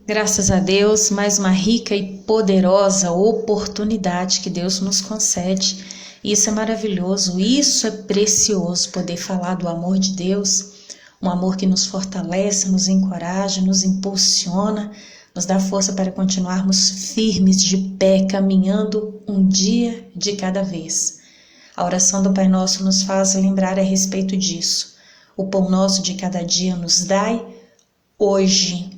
Graças a Deus, mais uma rica e poderosa oportunidade que Deus nos concede. Isso é maravilhoso, isso é precioso, poder falar do amor de Deus, um amor que nos fortalece, nos encoraja, nos impulsiona, nos dá força para continuarmos firmes de pé, caminhando um dia de cada vez. A oração do Pai Nosso nos faz lembrar a respeito disso. O pão nosso de cada dia nos dai hoje.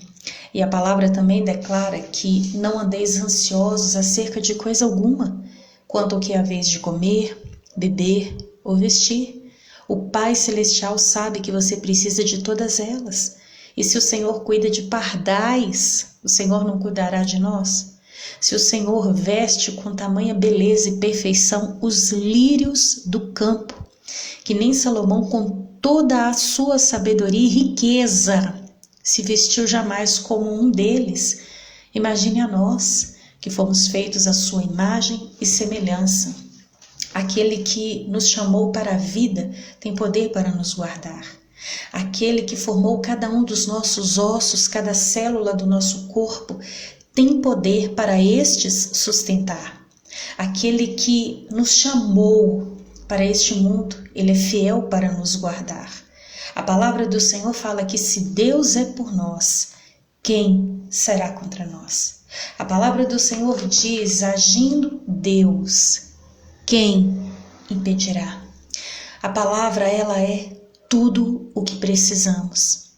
E a palavra também declara que não andeis ansiosos acerca de coisa alguma, quanto ao que é a vez de comer, beber ou vestir. O Pai Celestial sabe que você precisa de todas elas. E se o Senhor cuida de pardais, o Senhor não cuidará de nós? Se o Senhor veste com tamanha beleza e perfeição os lírios do campo, que nem Salomão com toda a sua sabedoria e riqueza se vestiu jamais como um deles, imagine a nós, que fomos feitos à sua imagem e semelhança. Aquele que nos chamou para a vida tem poder para nos guardar. Aquele que formou cada um dos nossos ossos, cada célula do nosso corpo, tem poder para estes sustentar. Aquele que nos chamou para este mundo, ele é fiel para nos guardar. A palavra do Senhor fala que se Deus é por nós, quem será contra nós? A palavra do Senhor diz, agindo Deus, quem impedirá? A palavra, ela é tudo o que precisamos.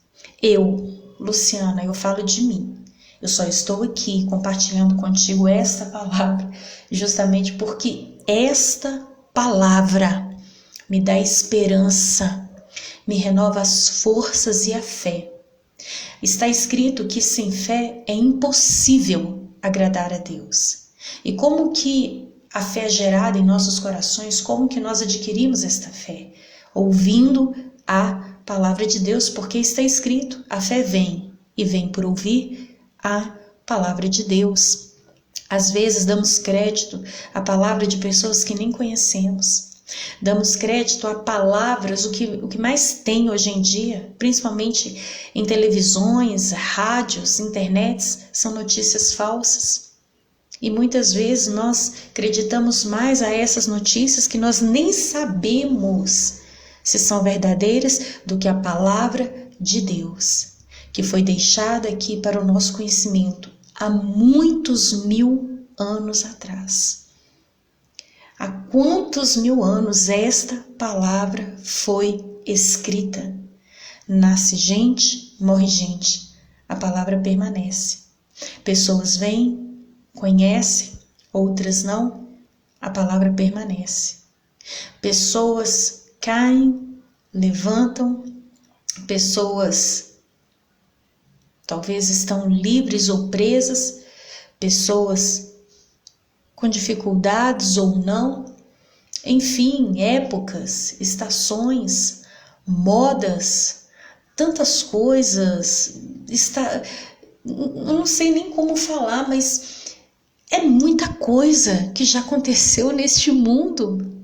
Eu, Luciana, eu falo de mim. Eu só estou aqui compartilhando contigo esta palavra, justamente porque esta palavra me dá esperança, me renova as forças e a fé. Está escrito que sem fé é impossível agradar a Deus. E como que a fé é gerada em nossos corações, como que nós adquirimos esta fé? Ouvindo a palavra de Deus, porque está escrito, a fé vem e vem por ouvir a palavra de Deus. Às vezes damos crédito à palavra de pessoas que nem conhecemos. Damos crédito a palavras, o que mais tem hoje em dia, principalmente em televisões, rádios, internets, são notícias falsas. E muitas vezes nós acreditamos mais a essas notícias que nós nem sabemos se são verdadeiras do que a palavra de Deus, que foi deixada aqui para o nosso conhecimento há muitos mil anos atrás. Há quantos mil anos esta palavra foi escrita? Nasce gente, morre gente. A palavra permanece. Pessoas vêm, conhecem, outras não. A palavra permanece. Pessoas caem, levantam. Pessoas talvez estão livres ou presas. Pessoas com dificuldades ou não, enfim, épocas, estações, modas, tantas coisas, eu não sei nem como falar, mas é muita coisa que já aconteceu neste mundo.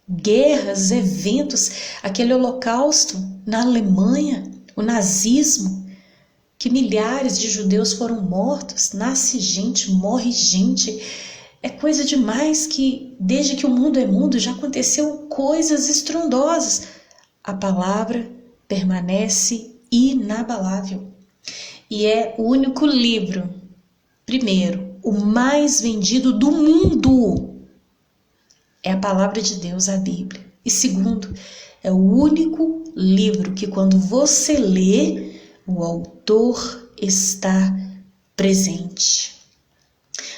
Guerras, eventos, aquele holocausto na Alemanha, o nazismo, que milhares de judeus foram mortos, nasce gente, morre gente. É coisa demais que, desde que o mundo é mundo, já aconteceu coisas estrondosas. A palavra permanece inabalável. E é o único livro, primeiro, o mais vendido do mundo. É a palavra de Deus, a Bíblia. E segundo, é o único livro que quando você lê, o autor está presente.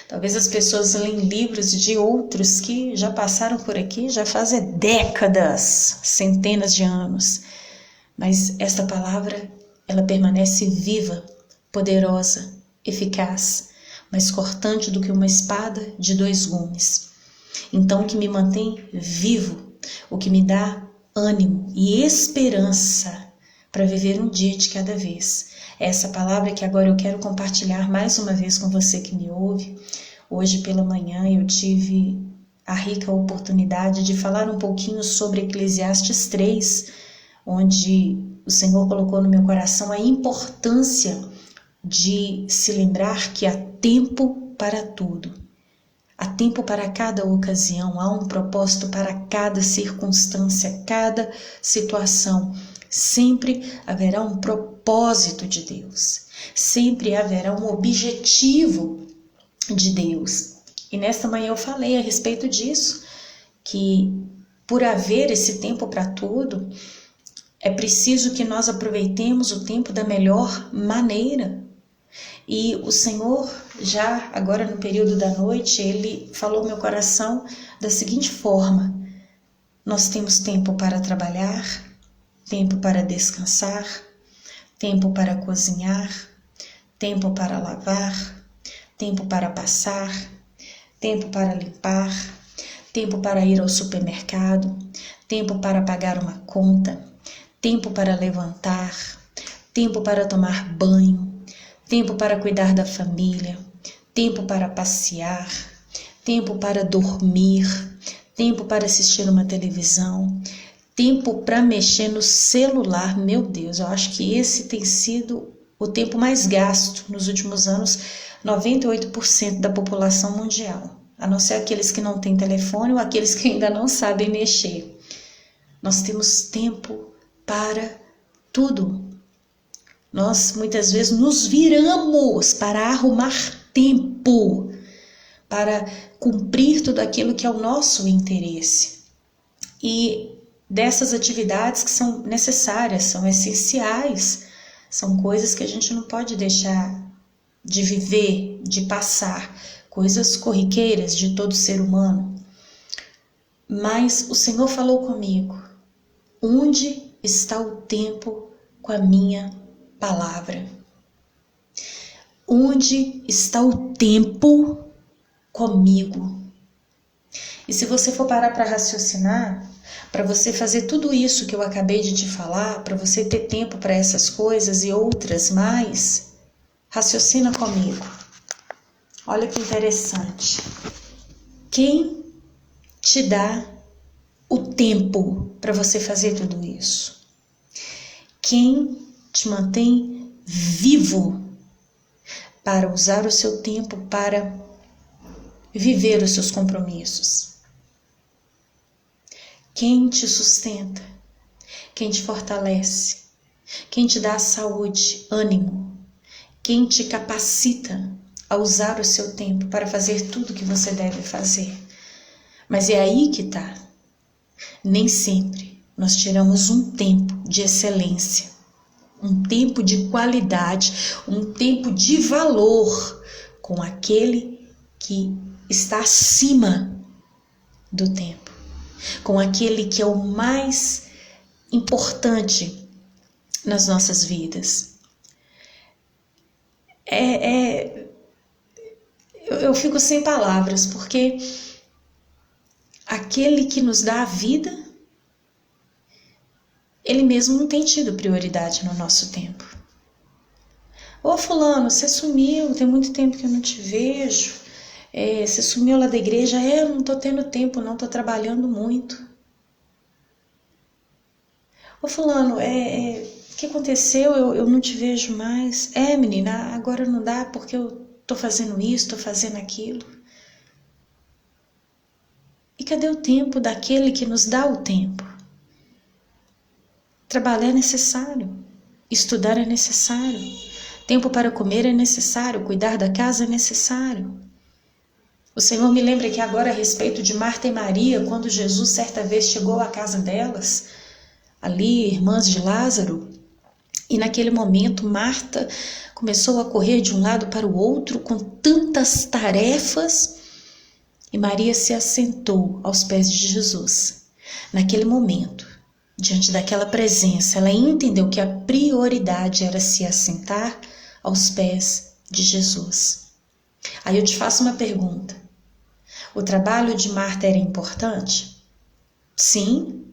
Talvez as pessoas leem livros de outros que já passaram por aqui, já fazem décadas, centenas de anos. Mas esta palavra, ela permanece viva, poderosa, eficaz, mais cortante do que uma espada de 2 gumes. Então, o que me mantém vivo, o que me dá ânimo e esperança para viver um dia de cada vez. Essa palavra que agora eu quero compartilhar mais uma vez com você que me ouve. Hoje pela manhã eu tive a rica oportunidade de falar um pouquinho sobre Eclesiastes 3, onde o Senhor colocou no meu coração a importância de se lembrar que há tempo para tudo. Há tempo para cada ocasião, há um propósito para cada circunstância, cada situação. Sempre haverá um propósito de Deus, sempre haverá um objetivo de Deus. E nesta manhã eu falei a respeito disso, que por haver esse tempo para tudo, é preciso que nós aproveitemos o tempo da melhor maneira. E o Senhor, já agora no período da noite, Ele falou ao meu coração da seguinte forma: nós temos tempo para trabalhar, tempo para descansar, tempo para cozinhar, tempo para lavar, tempo para passar, tempo para limpar, tempo para ir ao supermercado, tempo para pagar uma conta, tempo para levantar, tempo para tomar banho, tempo para cuidar da família, tempo para passear, tempo para dormir, tempo para assistir uma televisão, tempo para mexer no celular. Meu Deus, eu acho que esse tem sido o tempo mais gasto nos últimos anos, 98% da população mundial, a não ser aqueles que não têm telefone ou aqueles que ainda não sabem mexer. Nós temos tempo para tudo. Nós muitas vezes nos viramos para arrumar tempo, para cumprir tudo aquilo que é o nosso interesse. E dessas atividades que são necessárias, são essenciais, são coisas que a gente não pode deixar de viver, de passar, coisas corriqueiras de todo ser humano. Mas o Senhor falou comigo: onde está o tempo com a minha palavra? Onde está o tempo comigo? E se você for parar para raciocinar, para você fazer tudo isso que eu acabei de te falar, para você ter tempo para essas coisas e outras mais, raciocina comigo. Olha que interessante. Quem te dá o tempo para você fazer tudo isso? Quem te mantém vivo para usar o seu tempo para viver os seus compromissos? Quem te sustenta? Quem te fortalece? Quem te dá saúde, ânimo? Quem te capacita a usar o seu tempo para fazer tudo o que você deve fazer? Mas é aí que está. Nem sempre nós tiramos um tempo de excelência, um tempo de qualidade, um tempo de valor com aquele que está acima do tempo, com aquele que é o mais importante nas nossas vidas. Eu fico sem palavras, porque aquele que nos dá a vida, ele mesmo não tem tido prioridade no nosso tempo. Ô fulano, você sumiu, tem muito tempo que eu não te vejo. Você sumiu lá da igreja. Eu não tô tendo tempo, não, tô trabalhando muito. Ô fulano, o que aconteceu? Eu não te vejo mais. Menina, agora não dá porque eu tô fazendo isso, tô fazendo aquilo. E cadê o tempo daquele que nos dá o tempo? Trabalhar é necessário, estudar é necessário, tempo para comer é necessário, cuidar da casa é necessário. O Senhor me lembra que agora a respeito de Marta e Maria, quando Jesus certa vez chegou à casa delas, ali, irmãs de Lázaro, e naquele momento Marta começou a correr de um lado para o outro com tantas tarefas, e Maria se assentou aos pés de Jesus. Naquele momento, diante daquela presença, ela entendeu que a prioridade era se assentar aos pés de Jesus. Aí eu te faço uma pergunta. O trabalho de Marta era importante? Sim.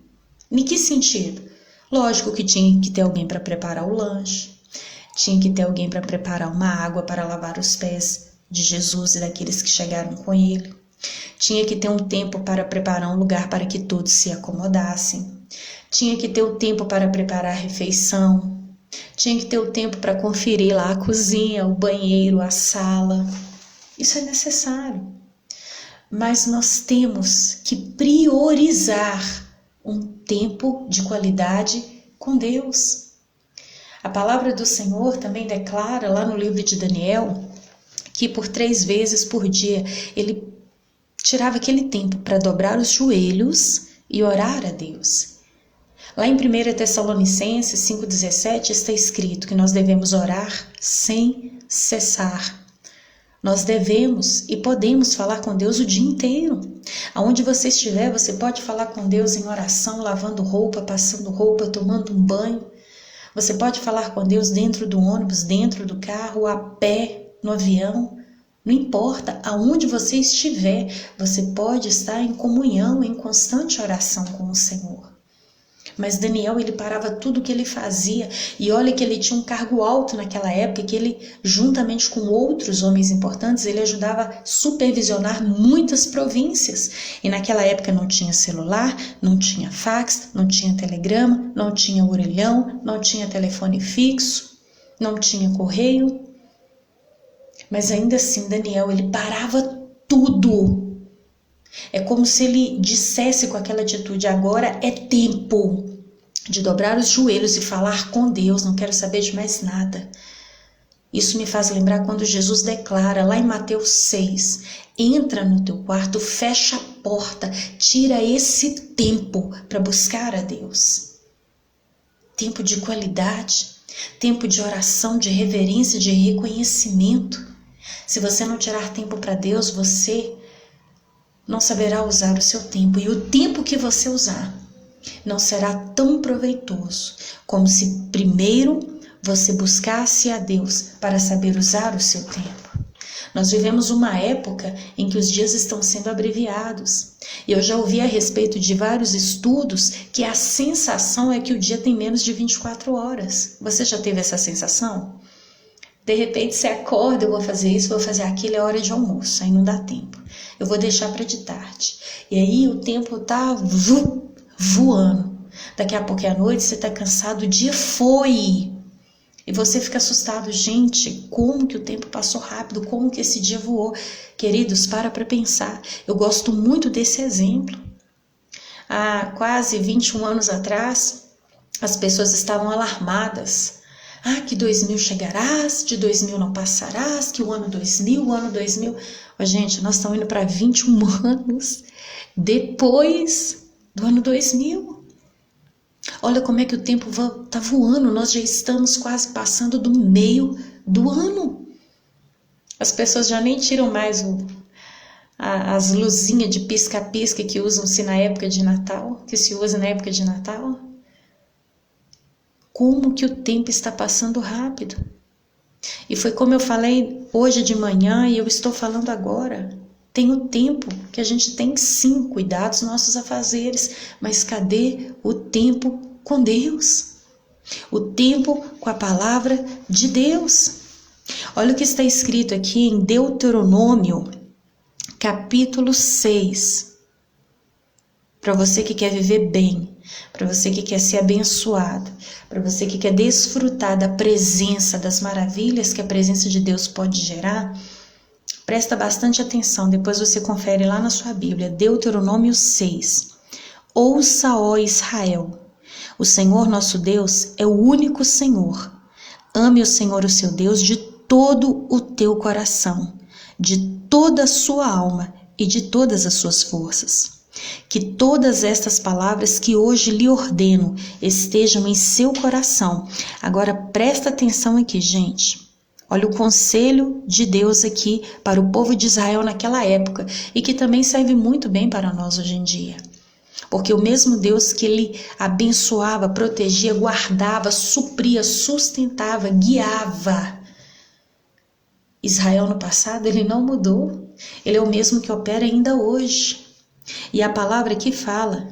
Em que sentido? Lógico que tinha que ter alguém para preparar o lanche, tinha que ter alguém para preparar uma água para lavar os pés de Jesus e daqueles que chegaram com ele. Tinha que ter um tempo para preparar um lugar para que todos se acomodassem. Tinha que ter o tempo para preparar a refeição. Tinha que ter o tempo para conferir lá a cozinha, o banheiro, a sala. Isso é necessário. Mas nós temos que priorizar um tempo de qualidade com Deus. A palavra do Senhor também declara lá no livro de Daniel que por 3 vezes por dia ele tirava aquele tempo para dobrar os joelhos e orar a Deus. Lá em 1 Tessalonicenses 5,17 está escrito que nós devemos orar sem cessar. Nós devemos e podemos falar com Deus o dia inteiro. Aonde você estiver, você pode falar com Deus em oração, lavando roupa, passando roupa, tomando um banho. Você pode falar com Deus dentro do ônibus, dentro do carro, a pé, no avião. Não importa aonde você estiver, você pode estar em comunhão, em constante oração com o Senhor. Mas Daniel, ele parava tudo que ele fazia, e olha que ele tinha um cargo alto naquela época, que ele, juntamente com outros homens importantes, ele ajudava a supervisionar muitas províncias. E naquela época não tinha celular, não tinha fax, não tinha telegrama, não tinha orelhão, não tinha telefone fixo, não tinha correio. Mas ainda assim, Daniel, ele parava tudo. É como se ele dissesse com aquela atitude: agora é tempo de dobrar os joelhos e falar com Deus, não quero saber de mais nada. Isso me faz lembrar quando Jesus declara lá em Mateus 6, entra no teu quarto, fecha a porta, tira esse tempo para buscar a Deus. Tempo de qualidade, tempo de oração, de reverência, de reconhecimento. Se você não tirar tempo para Deus, você não saberá usar o seu tempo, e o tempo que você usar não será tão proveitoso como se primeiro você buscasse a Deus para saber usar o seu tempo. Nós vivemos uma época em que os dias estão sendo abreviados, e eu já ouvi a respeito de vários estudos que a sensação é que o dia tem menos de 24 horas. Você já teve essa sensação? De repente você acorda, eu vou fazer isso, vou fazer aquilo, é hora de almoço, aí não dá tempo. Eu vou deixar para de tarde. E aí o tempo tá voando. Daqui a pouco é a noite, você tá cansado, o dia foi. E você fica assustado. Gente, como que o tempo passou rápido, como que esse dia voou. Queridos, para pensar. Eu gosto muito desse exemplo. Há quase 21 anos atrás, as pessoas estavam alarmadas. Que 2000 chegarás, de 2000 não passarás, que o ano 2000... Gente, nós estamos indo para 21 anos depois do ano 2000. Olha como é que o tempo está voando, nós já estamos quase passando do meio do ano. As pessoas já nem tiram mais as luzinhas de pisca-pisca que usam-se na época de Natal, que se usa na época de Natal. Como que o tempo está passando rápido. E foi como eu falei hoje de manhã e eu estou falando agora. Tem o tempo que a gente tem sim cuidar dos nossos afazeres, mas cadê o tempo com Deus? O tempo com a palavra de Deus. Olha o que está escrito aqui em Deuteronômio, capítulo 6. Para você que quer viver bem, para você que quer ser abençoado, para você que quer desfrutar da presença, das maravilhas que a presença de Deus pode gerar, presta bastante atenção, depois você confere lá na sua Bíblia, Deuteronômio 6. Ouça, ó Israel, o Senhor nosso Deus é o único Senhor. Ame o Senhor, o seu Deus, de todo o teu coração, de toda a sua alma e de todas as suas forças. Que todas estas palavras que hoje lhe ordeno estejam em seu coração. Agora presta atenção aqui, gente. Olha o conselho de Deus aqui para o povo de Israel naquela época e que também serve muito bem para nós hoje em dia. Porque o mesmo Deus que ele abençoava, protegia, guardava, supria, sustentava, guiava Israel no passado, ele não mudou. Ele é o mesmo que opera ainda hoje. E a palavra que fala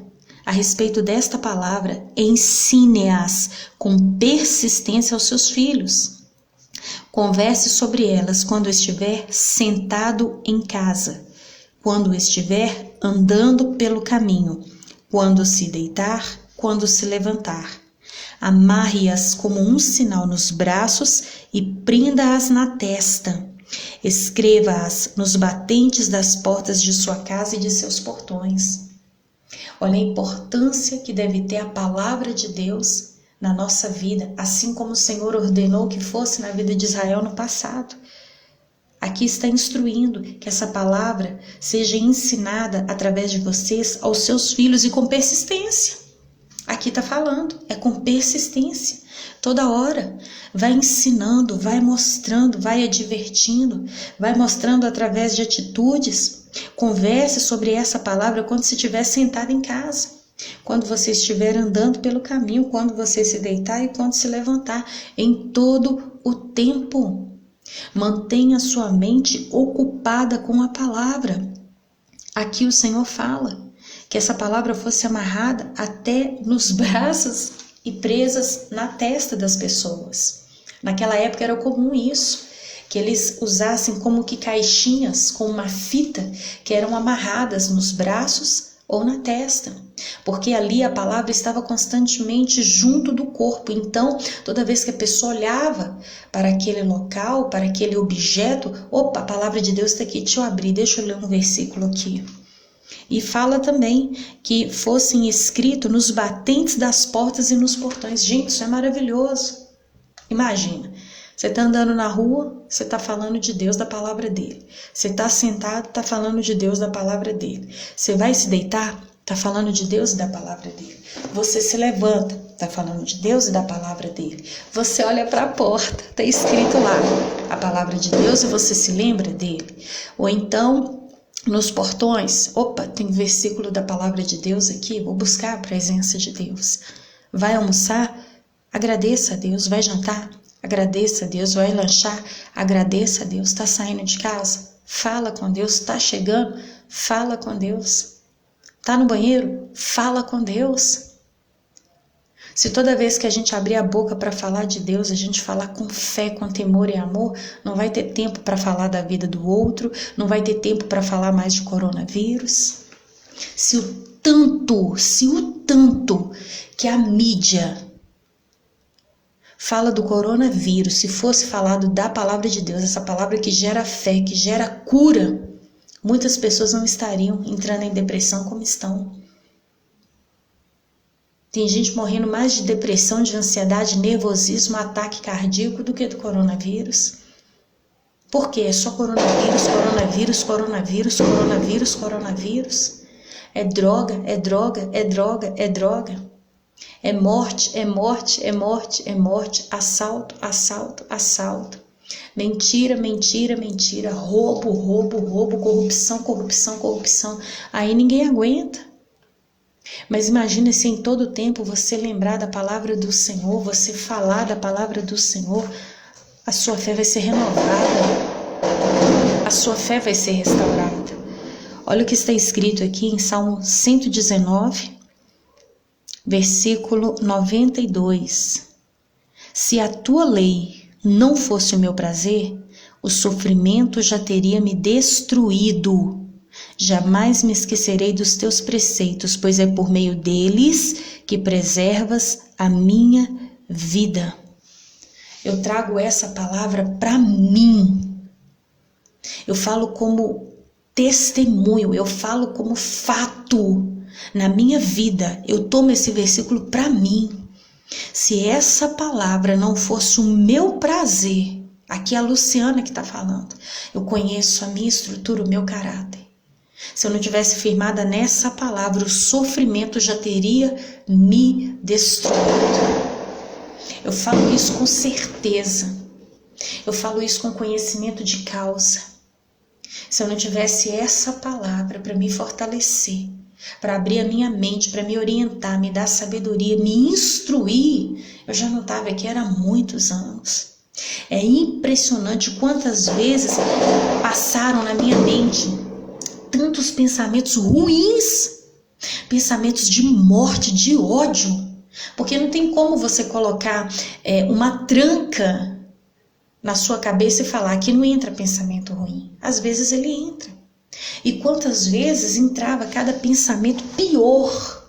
a respeito desta palavra, ensine-as com persistência aos seus filhos. Converse sobre elas quando estiver sentado em casa, quando estiver andando pelo caminho, quando se deitar, quando se levantar. Amarre-as como um sinal nos braços e prenda-as na testa. Escreva-as nos batentes das portas de sua casa e de seus portões. Olha a importância que deve ter a palavra de Deus na nossa vida, assim como o Senhor ordenou que fosse na vida de Israel no passado. Aqui está instruindo que essa palavra seja ensinada através de vocês aos seus filhos e com persistência. Aqui está falando, é com persistência. Toda hora, vai ensinando, vai mostrando, vai advertindo, vai mostrando através de atitudes. Converse sobre essa palavra quando você estiver sentado em casa, quando você estiver andando pelo caminho, quando você se deitar e quando se levantar, em todo o tempo. Mantenha sua mente ocupada com a palavra. Aqui o Senhor fala que essa palavra fosse amarrada até nos braços e presas na testa das pessoas. Naquela época era comum isso, que eles usassem como que caixinhas com uma fita que eram amarradas nos braços ou na testa, porque ali a palavra estava constantemente junto do corpo. Então, toda vez que a pessoa olhava para aquele local, para aquele objeto, opa, a palavra de Deus está aqui, deixa eu abrir, deixa eu ler um versículo aqui. E fala também que fossem escritos nos batentes das portas e nos portões. Gente, isso é maravilhoso. Imagina, você está andando na rua, você está falando de Deus, da palavra dele. Você está sentado, está falando de Deus, da palavra dele. Você vai se deitar, está falando de Deus e da palavra dele. Você se levanta, está falando de Deus e da palavra dele. Você olha para a porta, está escrito lá a palavra de Deus e você se lembra dele. Ou então, nos portões, opa, tem versículo da palavra de Deus aqui, vou buscar a presença de Deus. Vai almoçar? Agradeça a Deus. Vai jantar? Agradeça a Deus. Vai lanchar? Agradeça a Deus. Está saindo de casa? Fala com Deus. Está chegando? Fala com Deus. Está no banheiro? Fala com Deus. Se toda vez que a gente abrir a boca para falar de Deus, a gente falar com fé, com temor e amor, não vai ter tempo para falar da vida do outro, não vai ter tempo para falar mais de coronavírus. Se o tanto que a mídia fala do coronavírus, se fosse falado da palavra de Deus, essa palavra que gera fé, que gera cura, muitas pessoas não estariam entrando em depressão como estão. Tem gente morrendo mais de depressão, de ansiedade, nervosismo, ataque cardíaco do que do coronavírus. Por quê? É só coronavírus, coronavírus, coronavírus, coronavírus, coronavírus. É droga, é droga, é droga, é droga. É morte, é morte, é morte, é morte. Assalto, assalto, assalto. Mentira, mentira, mentira. Roubo, roubo, roubo. Corrupção, corrupção, corrupção. Aí ninguém aguenta. Mas imagina se em todo tempo você lembrar da palavra do Senhor, você falar da palavra do Senhor, a sua fé vai ser renovada, a sua fé vai ser restaurada. Olha o que está escrito aqui em Salmo 119, versículo 92. Se a tua lei não fosse o meu prazer, o sofrimento já teria me destruído. Jamais me esquecerei dos teus preceitos, pois é por meio deles que preservas a minha vida. Eu trago essa palavra para mim. Eu falo como testemunho, eu falo como fato. Na minha vida, eu tomo esse versículo para mim. Se essa palavra não fosse o meu prazer, aqui é a Luciana que está falando, eu conheço a minha estrutura, o meu caráter. Se eu não tivesse firmada nessa palavra, o sofrimento já teria me destruído. Eu falo isso com certeza. Eu falo isso com conhecimento de causa. Se eu não tivesse essa palavra para me fortalecer, para abrir a minha mente, para me orientar, me dar sabedoria, me instruir, eu já não estava aqui há muitos anos. É impressionante quantas vezes passaram na minha mente tantos pensamentos ruins, pensamentos de morte, de ódio, porque não tem como você colocar uma tranca na sua cabeça e falar que não entra pensamento ruim. Às vezes ele entra. E quantas vezes entrava cada pensamento pior,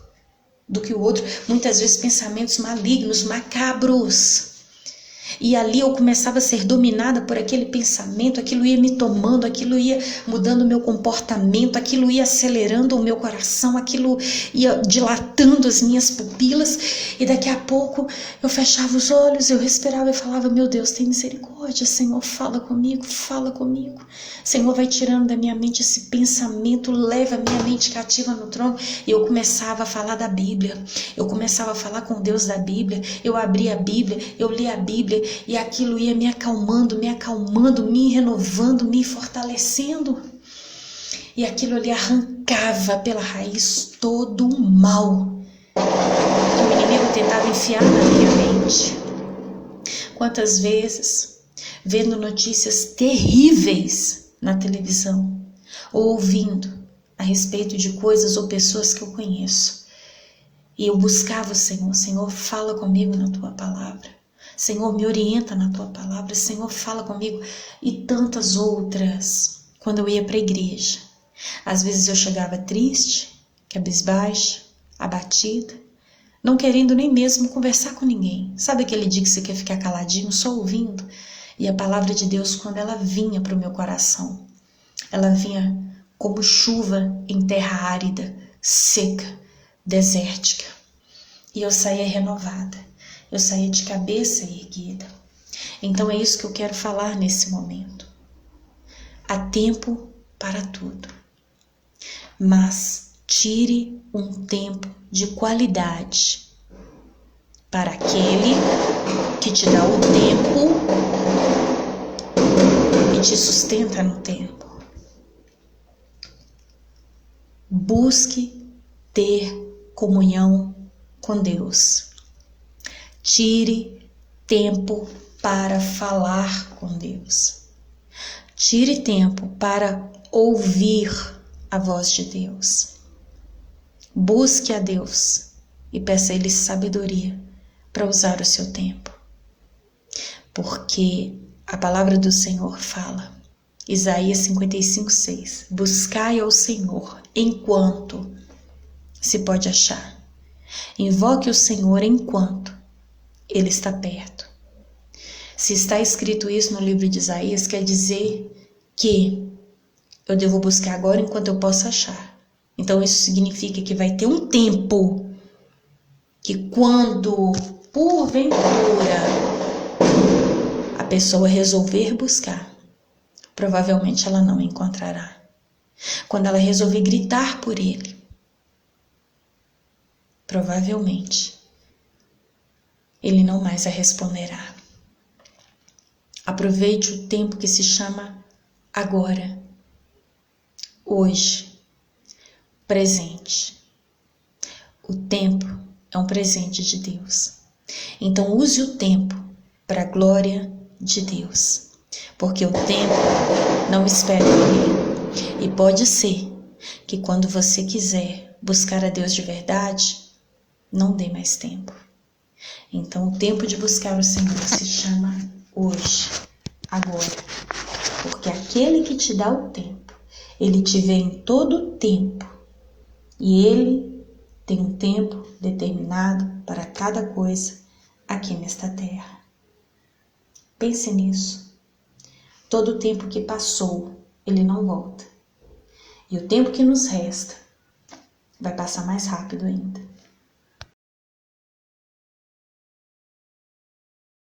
do que o outro, muitas vezes pensamentos malignos, macabros. E ali eu começava a ser dominada por aquele pensamento, aquilo ia me tomando, aquilo ia mudando o meu comportamento, aquilo ia acelerando o meu coração, aquilo ia dilatando as minhas pupilas, e daqui a pouco eu fechava os olhos, eu respirava e falava: meu Deus, tem misericórdia, Senhor, fala comigo, Senhor, vai tirando da minha mente esse pensamento, leva a minha mente cativa no trono. E eu começava a falar da Bíblia, eu começava a falar com Deus da Bíblia, eu abria a Bíblia, eu lia a Bíblia, e aquilo ia me acalmando, me renovando, me fortalecendo. E aquilo ali arrancava pela raiz todo o mal que o inimigo tentava enfiar na minha mente. Quantas vezes, vendo notícias terríveis na televisão, ou ouvindo a respeito de coisas ou pessoas que eu conheço, e eu buscava o Senhor: Senhor, fala comigo na tua palavra, Senhor, me orienta na tua palavra, Senhor, fala comigo. E tantas outras, quando eu ia para a igreja. Às vezes eu chegava triste, cabisbaixa, abatida, não querendo nem mesmo conversar com ninguém. Sabe aquele dia que você quer ficar caladinho, só ouvindo? E a palavra de Deus, quando ela vinha para o meu coração, ela vinha como chuva em terra árida, seca, desértica. E eu saía renovada. Eu saía de cabeça erguida. Então é isso que eu quero falar nesse momento. Há tempo para tudo. Mas tire um tempo de qualidade para aquele que te dá o tempo e te sustenta no tempo. Busque ter comunhão com Deus. Tire tempo para falar com Deus. Tire tempo para ouvir a voz de Deus. Busque a Deus e peça a Ele sabedoria para usar o seu tempo. Porque a palavra do Senhor fala, Isaías 55:6, buscai ao Senhor enquanto se pode achar. Invoque o Senhor enquanto Ele está perto. Se está escrito isso no livro de Isaías, quer dizer que eu devo buscar agora enquanto eu possa achar. Então isso significa que vai ter um tempo que, quando porventura a pessoa resolver buscar, provavelmente ela não encontrará. Quando ela resolver gritar por Ele, provavelmente Ele não mais a responderá. Aproveite o tempo que se chama agora, hoje, presente. O tempo é um presente de Deus. Então use o tempo para a glória de Deus, porque o tempo não espera ninguém. E pode ser que quando você quiser buscar a Deus de verdade, não dê mais tempo. Então o tempo de buscar o Senhor se chama hoje, agora. Porque aquele que te dá o tempo, Ele te vê em todo o tempo. E Ele tem um tempo determinado para cada coisa aqui nesta terra. Pense nisso. Todo o tempo que passou, Ele não volta. E o tempo que nos resta vai passar mais rápido ainda.